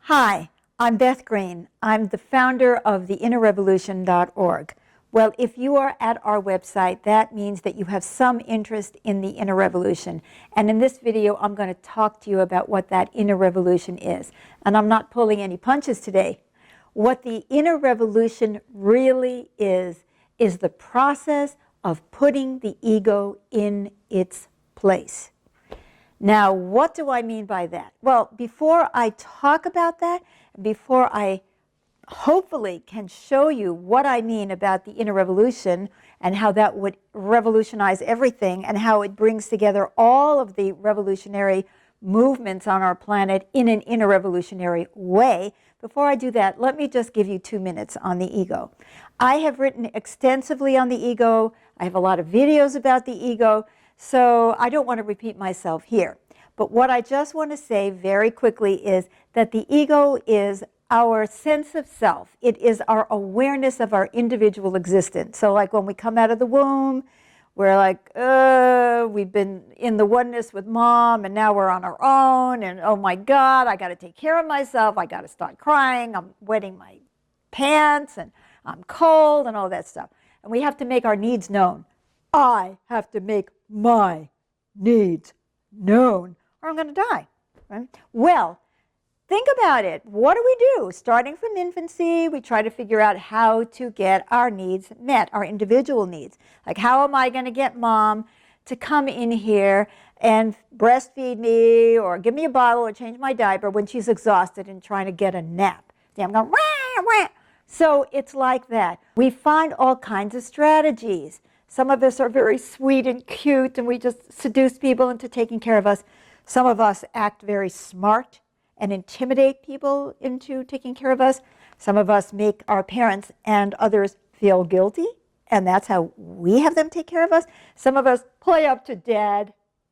Hi, I'm Beth Green. I'm the founder of theinnerrevolution.org. Well, if you are at our website, that means that you have some interest in the inner revolution. And in this video, I'm going to talk to you about what that inner revolution is. And I'm not pulling any punches today. What the inner revolution really is the process of putting the ego in its place. Now, what do I mean by that? Well, before I talk about that, before I hopefully can show you what I mean about the inner revolution and how that would revolutionize everything and how it brings together all of the revolutionary movements on our planet in an inner revolutionary way, before I do that, let me just give you 2 minutes on the ego. I have written extensively on the ego. I have a lot of videos about the ego. So I don't want to repeat myself here. But what I just want to say very quickly is that the ego is our sense of self. It is our awareness of our individual existence. So like when we come out of the womb, we're like, we've been in the oneness with mom and now we're on our own and oh my God, I got to take care of myself. I got to start crying. I'm wetting my pants and I'm cold and all that stuff. And we have to make our needs known. I have to make my needs known or I'm going to die. Right? Well, think about it. What do? Starting from infancy, we try to figure out how to get our needs met, our individual needs. Like, how am I going to get mom to come in here and breastfeed me or give me a bottle or change my diaper when she's exhausted and trying to get a nap? See, I'm going, wah, wah. So it's like that. We find all kinds of strategies. Some of us are very sweet and cute and we just seduce people into taking care of us. Some of us act very smart and intimidate people into taking care of us. Some of us make our parents and others feel guilty, and that's how we have them take care of us. Some of us play up to dad,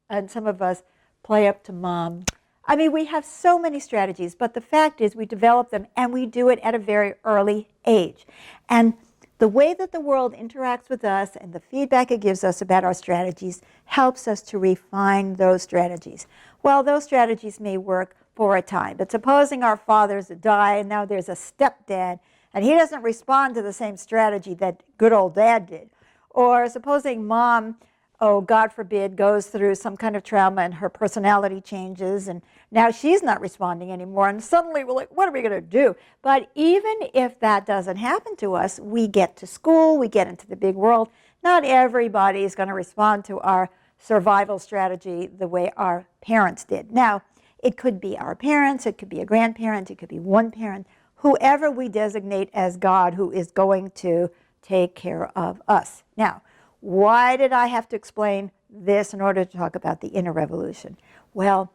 and some of us play up to mom. I mean, we have so many strategies, but the fact is we develop them, and we do it at a very early age. And the way that the world interacts with us and the feedback it gives us about our strategies helps us to refine those strategies. Well, those strategies may work for a time, but supposing our fathers die and now there's a stepdad and he doesn't respond to the same strategy that good old dad did. Or supposing mom, oh, God forbid, goes through some kind of trauma and her personality changes and now she's not responding anymore and suddenly we're like, what are we going to do? But even if that doesn't happen to us, we get to school, we get into the big world. Not everybody is going to respond to our survival strategy the way our parents did. Now, it could be our parents, it could be a grandparent, it could be one parent, whoever we designate as God who is going to take care of us. Now, why did I have to explain this in order to talk about the inner revolution? Well,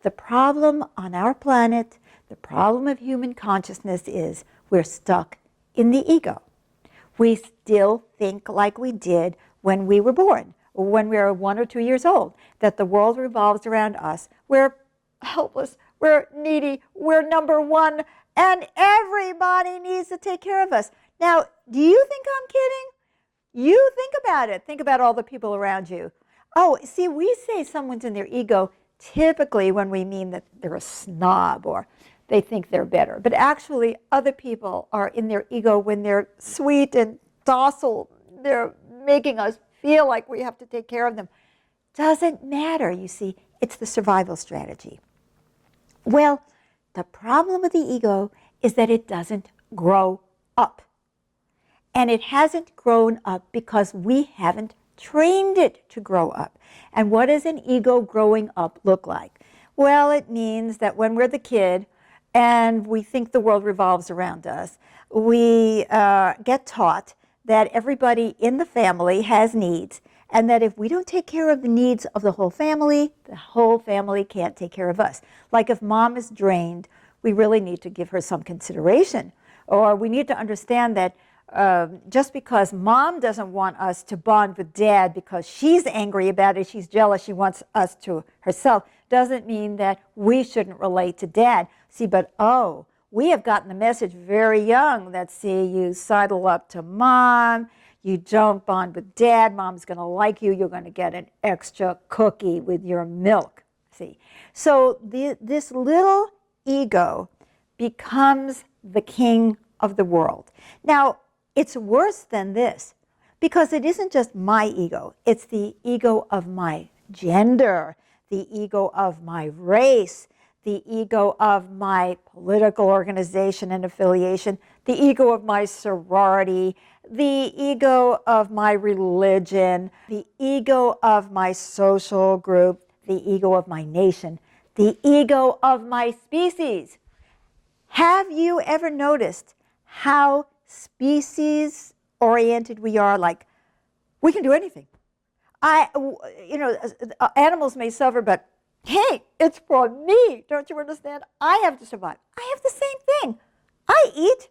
the problem on our planet, the problem of human consciousness is we're stuck in the ego. We still think like we did when we were born, or when we were 1 or 2 years old, that the world revolves around us. We're helpless, we're needy, we're number one, and everybody needs to take care of us. Now, do you think I'm kidding? You think about it. Think about all the people around you. Oh, see, we say someone's in their ego typically when we mean that they're a snob or they think they're better. But actually, other people are in their ego when they're sweet and docile. They're making us feel like we have to take care of them. Doesn't matter, you see. It's the survival strategy. Well, the problem with the ego is that it doesn't grow up. And it hasn't grown up because we haven't trained it to grow up. And what does an ego growing up look like? Well, it means that when we're the kid and we think the world revolves around us, we get taught that everybody in the family has needs, and that if we don't take care of the needs of the whole family can't take care of us. Like if mom is drained, we really need to give her some consideration. Or we need to understand that just because mom doesn't want us to bond with dad because she's angry about it, she's jealous, she wants us to herself, doesn't mean that we shouldn't relate to dad. See, but oh, we have gotten the message very young that, see, you sidle up to mom, you don't bond with dad, mom's going to like you, you're going to get an extra cookie with your milk. See, so this little ego becomes the king of the world. Now, it's worse than this, because it isn't just my ego. It's the ego of my gender, the ego of my race, the ego of my political organization and affiliation, the ego of my sorority, the ego of my religion, the ego of my social group, the ego of my nation, the ego of my species. Have you ever noticed how species-oriented we are? Like, we can do anything. Animals may suffer, but hey, it's for me. Don't you understand? I have to survive. I have the same thing. I eat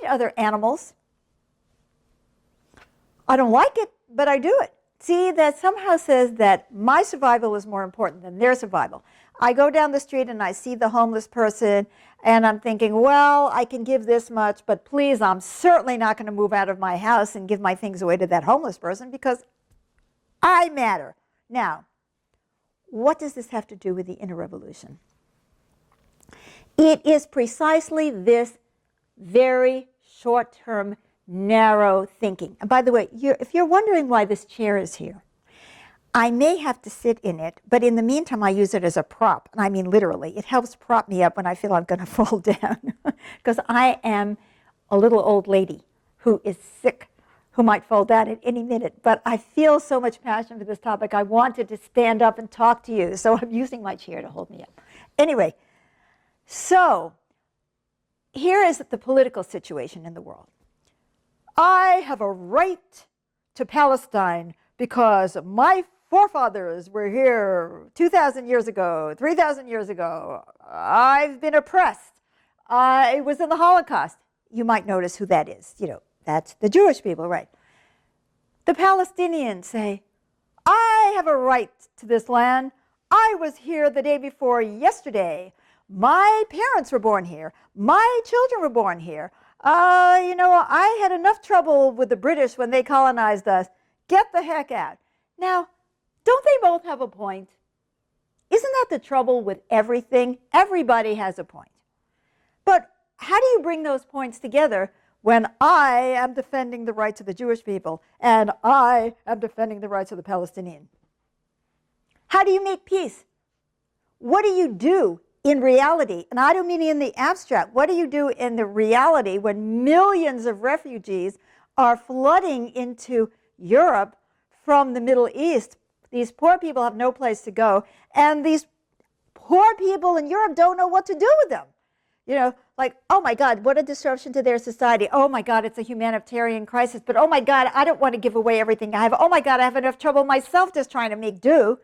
other animals. I don't like it, but I do it. See, that somehow says that my survival is more important than their survival. I go down the street and I see the homeless person, and I'm thinking, well, I can give this much, but please, I'm certainly not going to move out of my house and give my things away to that homeless person because I matter. Now, what does this have to do with the inner revolution? It is precisely this very short-term, narrow thinking. And by the way, if you're wondering why this chair is here, I may have to sit in it, but in the meantime, I use it as a prop. And I mean literally. It helps prop me up when I feel I'm going to fall down. Because I am a little old lady who is sick, who might fall down at any minute. But I feel so much passion for this topic, I wanted to stand up and talk to you. So I'm using my chair to hold me up. Anyway, so here is the political situation in the world. I have a right to Palestine because my forefathers were here 2,000 years ago, 3,000 years ago. I've been oppressed. I was in the Holocaust. You might notice who that is. That's the Jewish people, right? The Palestinians say, I have a right to this land. I was here the day before yesterday. My parents were born here. My children were born here. I had enough trouble with the British when they colonized us. Get the heck out. Now, don't they both have a point? Isn't that the trouble with everything? Everybody has a point. But how do you bring those points together when I am defending the rights of the Jewish people and I am defending the rights of the Palestinian? How do you make peace? What do you do in reality? And I don't mean in the abstract. What do you do in the reality when millions of refugees are flooding into Europe from the Middle East? These poor people have no place to go, and these poor people in Europe don't know what to do with them. Like, oh my God, what a disruption to their society. Oh my God, it's a humanitarian crisis. But oh my God, I don't want to give away everything I have. Oh my God, I have enough trouble myself just trying to make do.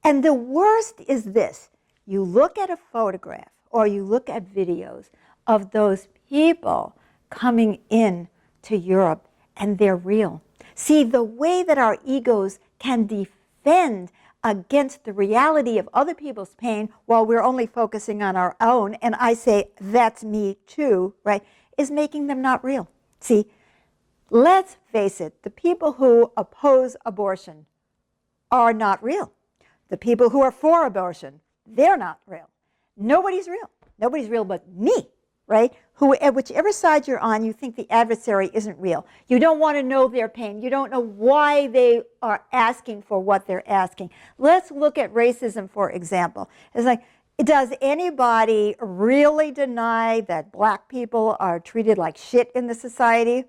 And the worst is this. You look at a photograph or you look at videos of those people coming in to Europe, and they're real. See, the way that our egos can defend against the reality of other people's pain while we're only focusing on our own, and I say, that's me too, right, is making them not real. See, let's face it, the people who oppose abortion are not real. The people who are for abortion, they're not real. Nobody's real. Nobody's real but me, right? Whichever side you're on, you think the adversary isn't real. You don't want to know their pain. You don't know why they are asking for what they're asking. Let's look at racism, for example. It's like, does anybody really deny that black people are treated like shit in the society?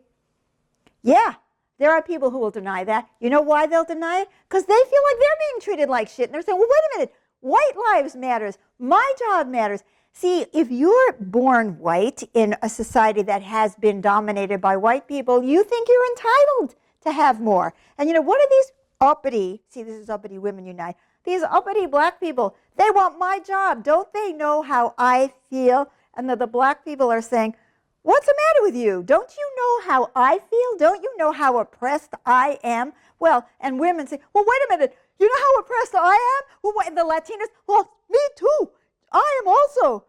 Yeah, there are people who will deny that. You know why they'll deny it? Because they feel like they're being treated like shit. And they're saying, well, wait a minute, white lives matters. My job matters. See, if you're born white in a society that has been dominated by white people, you think you're entitled to have more. And what are these uppity, see, this is Uppity Women Unite, these uppity black people, they want my job. Don't they know how I feel? And the black people are saying, what's the matter with you? Don't you know how I feel? Don't you know how oppressed I am? Well, and women say, well, wait a minute, you know how oppressed I am? Well, what, the Latinas, well, me too. I am also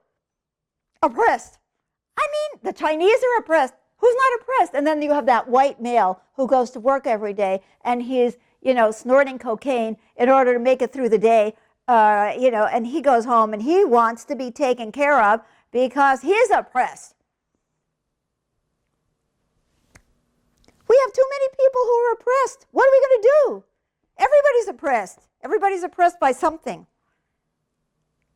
oppressed. I mean, the Chinese are oppressed. Who's not oppressed? And then you have that white male who goes to work every day and he's, snorting cocaine in order to make it through the day and he goes home and he wants to be taken care of because he's oppressed. We have too many people who are oppressed. What are we going to do? Everybody's oppressed. Everybody's oppressed by something.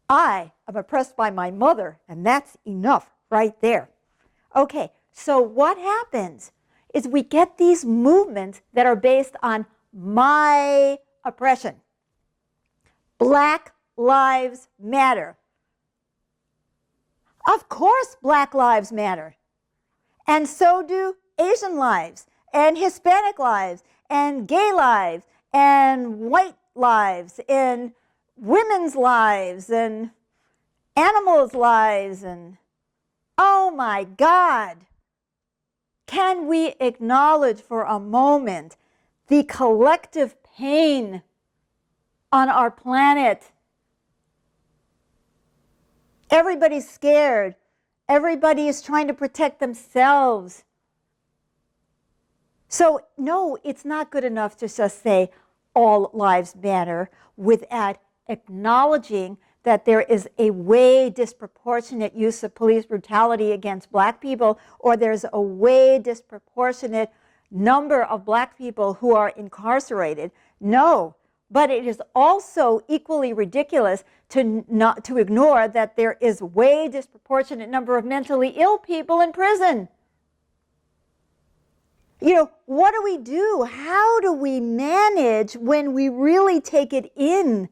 I am oppressed by my mother, and that's enough right there. Okay, so what happens is we get these movements that are based on my oppression. Black Lives Matter. Of course Black lives matter. And so do Asian lives, and Hispanic lives, and gay lives, and white lives, and women's lives, and animals' lives, and oh my God. Can we acknowledge for a moment the collective pain on our planet? Everybody's scared. Everybody is trying to protect themselves. So no, it's not good enough to just say all lives matter without acknowledging that there is a way disproportionate use of police brutality against black people, or there's a way disproportionate number of black people who are incarcerated. No, but it is also equally ridiculous to ignore that there is a way disproportionate number of mentally ill people in prison. What do we do? How do we manage when we really take it in?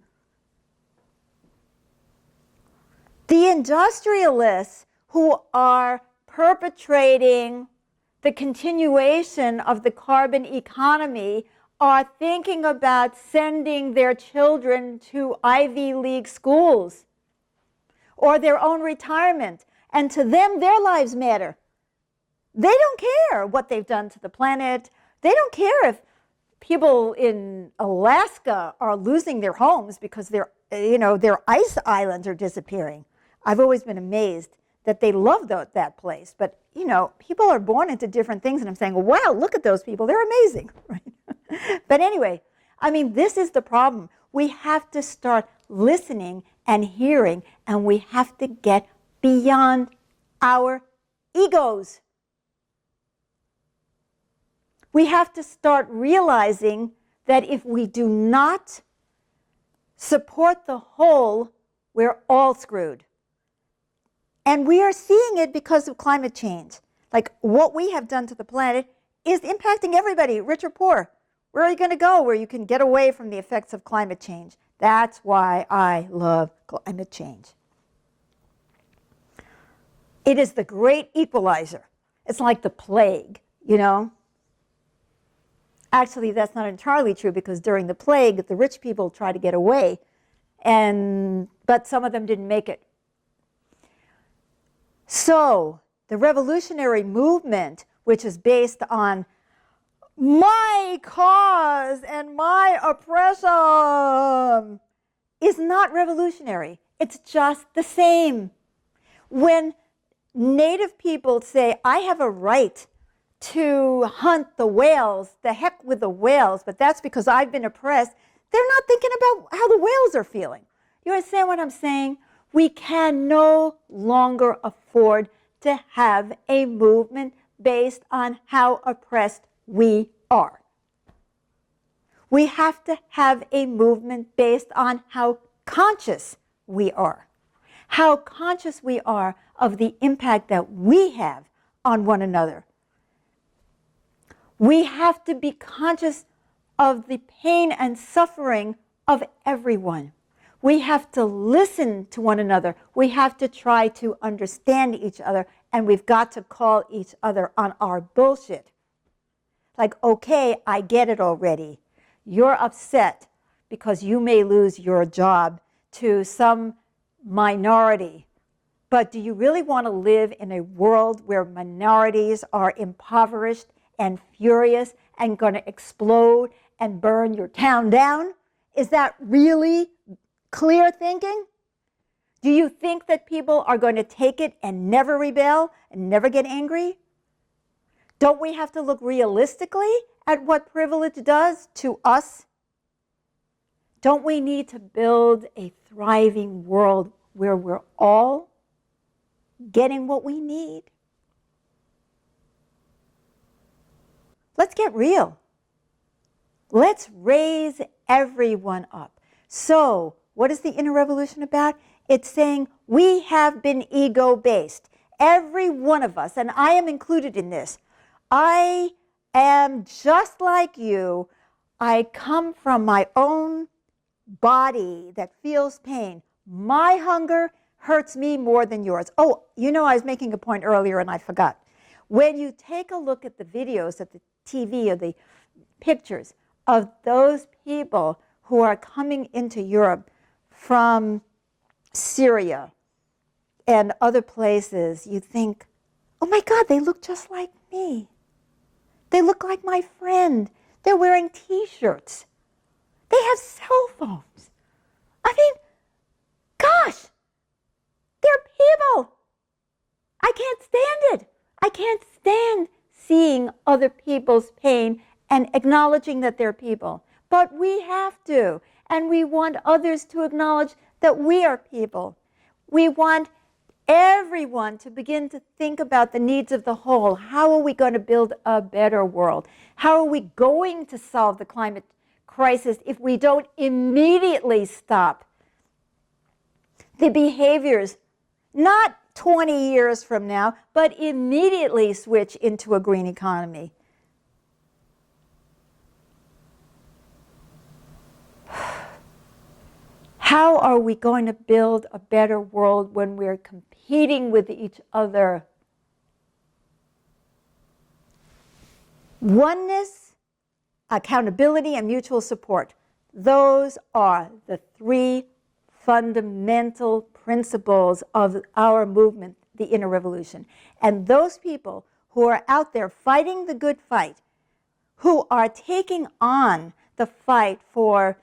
The industrialists who are perpetrating the continuation of the carbon economy are thinking about sending their children to Ivy League schools or their own retirement. And to them, their lives matter. They don't care what they've done to the planet. They don't care if people in Alaska are losing their homes because their ice islands are disappearing. I've always been amazed that they love that place. But, people are born into different things, and I'm saying, wow, look at those people. They're amazing, right? But anyway, this is the problem. We have to start listening and hearing, and we have to get beyond our egos. We have to start realizing that if we do not support the whole, we're all screwed. And we are seeing it because of climate change. Like what we have done to the planet is impacting everybody, rich or poor. Where are you going to go where you can get away from the effects of climate change? That's why I love climate change. It is the great equalizer. It's like the plague, Actually, that's not entirely true because during the plague, the rich people tried to get away, but some of them didn't make it. So the revolutionary movement, which is based on my cause and my oppression, is not revolutionary. It's just the same. When Native people say, I have a right to hunt the whales, the heck with the whales, but that's because I've been oppressed, they're not thinking about how the whales are feeling. You understand what I'm saying? We can no longer afford to have a movement based on how oppressed we are. We have to have a movement based on how conscious we are. How conscious we are of the impact that we have on one another. We have to be conscious of the pain and suffering of everyone. We have to listen to one another. We have to try to understand each other, and we've got to call each other on our bullshit. Like, okay, I get it already. You're upset because you may lose your job to some minority. But do you really want to live in a world where minorities are impoverished and furious and going to explode and burn your town down? Is that really clear thinking? Do you think that people are going to take it and never rebel and never get angry? Don't we have to look realistically at what privilege does to us? Don't we need to build a thriving world where we're all getting what we need? Let's get real. Let's raise everyone up. So, what is the inner revolution about? It's saying we have been ego-based. Every one of us, and I am included in this, I am just like you. I come from my own body that feels pain. My hunger hurts me more than yours. Oh, you know, I was making a point earlier and I forgot. When you take a look at the videos, at the TV, or the pictures of those people who are coming into Europe from Syria and other places, you think, oh my God, they look just like me. They look like my friend. They're wearing T-shirts. They have cell phones. I mean, gosh, they're people. I can't stand it. I can't stand seeing other people's pain and acknowledging that they're people. But we have to, and we want others to acknowledge that we are people. We want everyone to begin to think about the needs of the whole. How are we going to build a better world? How are we going to solve the climate crisis if we don't immediately stop the behaviors, not 20 years from now, but immediately switch into a green economy? How are we going to build a better world when we're competing with each other? Oneness, accountability, and mutual support. Those are the three fundamental principles of our movement, the Inner Revolution. And those people who are out there fighting the good fight, who are taking on the fight for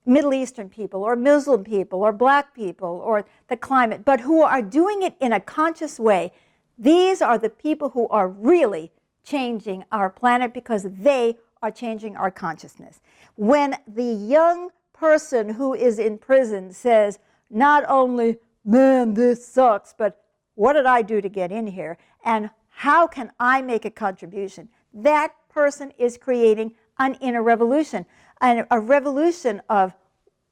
Middle Eastern people or Muslim people or black people or the climate, but who are doing it in a conscious way, these are the people who are really changing our planet because they are changing our consciousness. When the young person who is in prison says, not only, man, this sucks, but what did I do to get in here? And how can I make a contribution? That person is creating an inner revolution, and a revolution of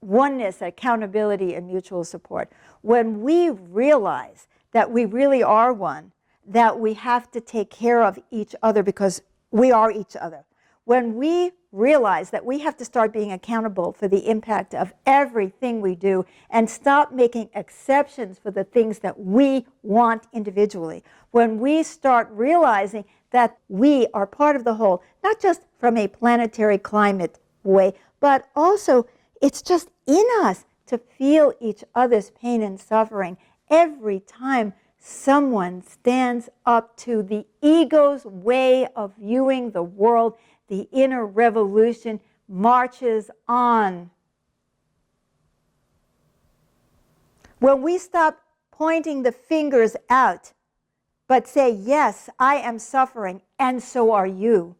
oneness, accountability, and mutual support. When we realize that we really are one, that we have to take care of each other because we are each other. When we realize that we have to start being accountable for the impact of everything we do and stop making exceptions for the things that we want individually. When we start realizing that we are part of the whole, not just from a planetary climate way, but also it's just in us to feel each other's pain and suffering every time someone stands up to the ego's way of viewing the world. The inner revolution marches on. When we stop pointing the fingers out, but say, yes, I am suffering, and so are you,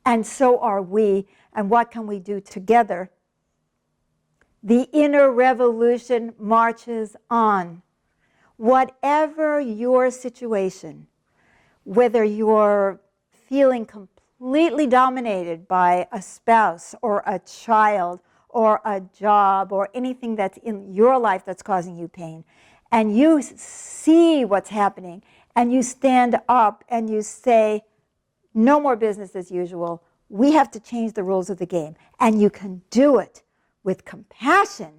and so are we, and what can we do together? The inner revolution marches on. Whatever your situation, whether you're feeling completely dominated by a spouse or a child or a job or anything that's in your life that's causing you pain, and you see what's happening, and you stand up and you say, no more business as usual, we have to change the rules of the game, and you can do it with compassion,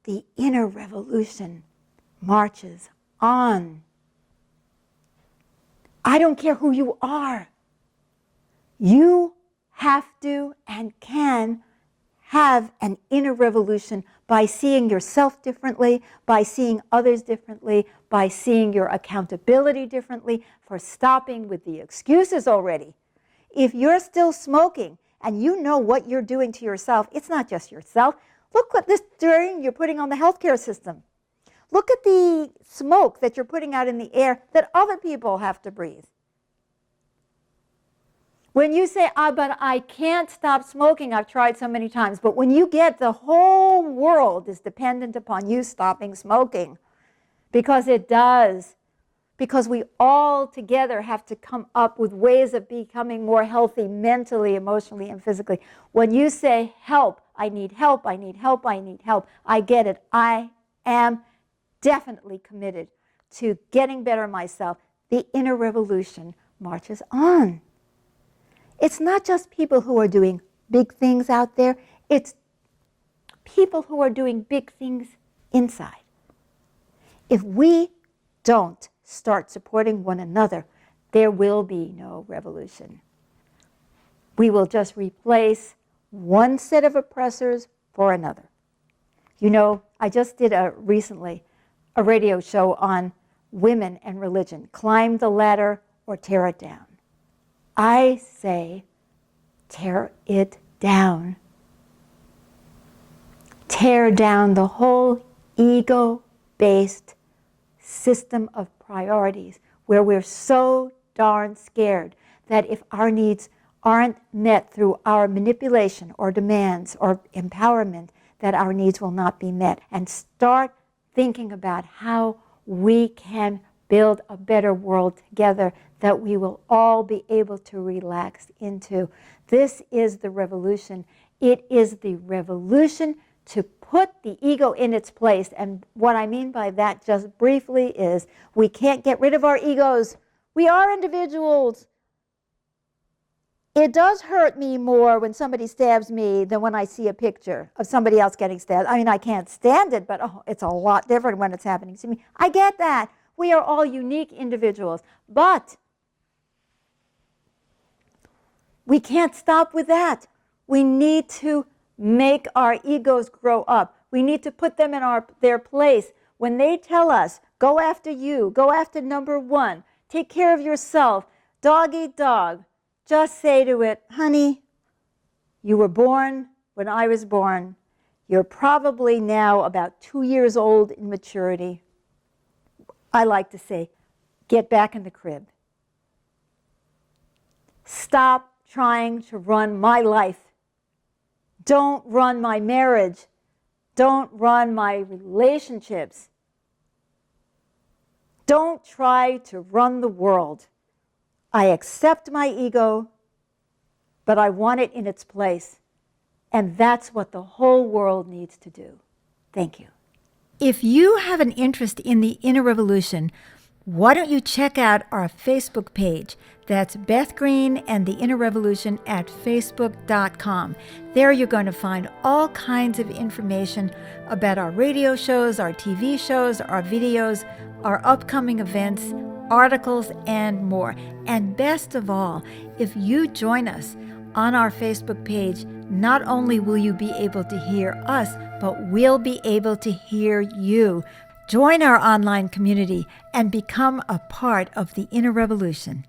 the inner revolution marches on. I don't care who you are. You have to and can have an inner revolution by seeing yourself differently, by seeing others differently, by seeing your accountability differently, for stopping with the excuses already. If you're still smoking and you know what you're doing to yourself, it's not just yourself. Look what this strain you're putting on the healthcare system. Look at the smoke that you're putting out in the air that other people have to breathe. When you say, but I can't stop smoking, I've tried so many times, but when you get the whole world is dependent upon you stopping smoking, because it does, because we all together have to come up with ways of becoming more healthy mentally, emotionally, and physically. When you say, help, I need help, I need help, I need help, I get it. I am definitely committed to getting better myself. The inner revolution marches on. It's not just people who are doing big things out there. It's people who are doing big things inside. If we don't start supporting one another, there will be no revolution. We will just replace one set of oppressors for another. You know, I just did recently a radio show on women and religion. Climb the ladder or tear it down. I say, tear it down. Tear down the whole ego-based system of priorities where we're so darn scared that if our needs aren't met through our manipulation or demands or empowerment, that our needs will not be met. And start thinking about how we can build a better world together that we will all be able to relax into. This is the revolution. It is the revolution to put the ego in its place. And what I mean by that, just briefly, is we can't get rid of our egos. We are individuals. It does hurt me more when somebody stabs me than when I see a picture of somebody else getting stabbed. I mean, I can't stand it, but it's a lot different when it's happening to me. I get that. We are all unique individuals. But we can't stop with that. We need to make our egos grow up. We need to put them in their place. When they tell us, go after you, go after number one, take care of yourself, dog eat dog, just say to it, honey, you were born when I was born. You're probably now about 2 years old in maturity. I like to say, get back in the crib. Stop trying to run my life. Don't run my marriage. Don't run my relationships. Don't try to run the world. I accept my ego, but I want it in its place. And that's what the whole world needs to do. Thank you. If you have an interest in the inner revolution, why don't you check out our Facebook page? That's Beth Green and the Inner Revolution at facebook.com. There you're going to find all kinds of information about our radio shows, our TV shows, our videos, our upcoming events, articles, and more. And best of all, if you join us on our Facebook page, not only will you be able to hear us, but we'll be able to hear you. Join our online community and become a part of the Inner Revolution.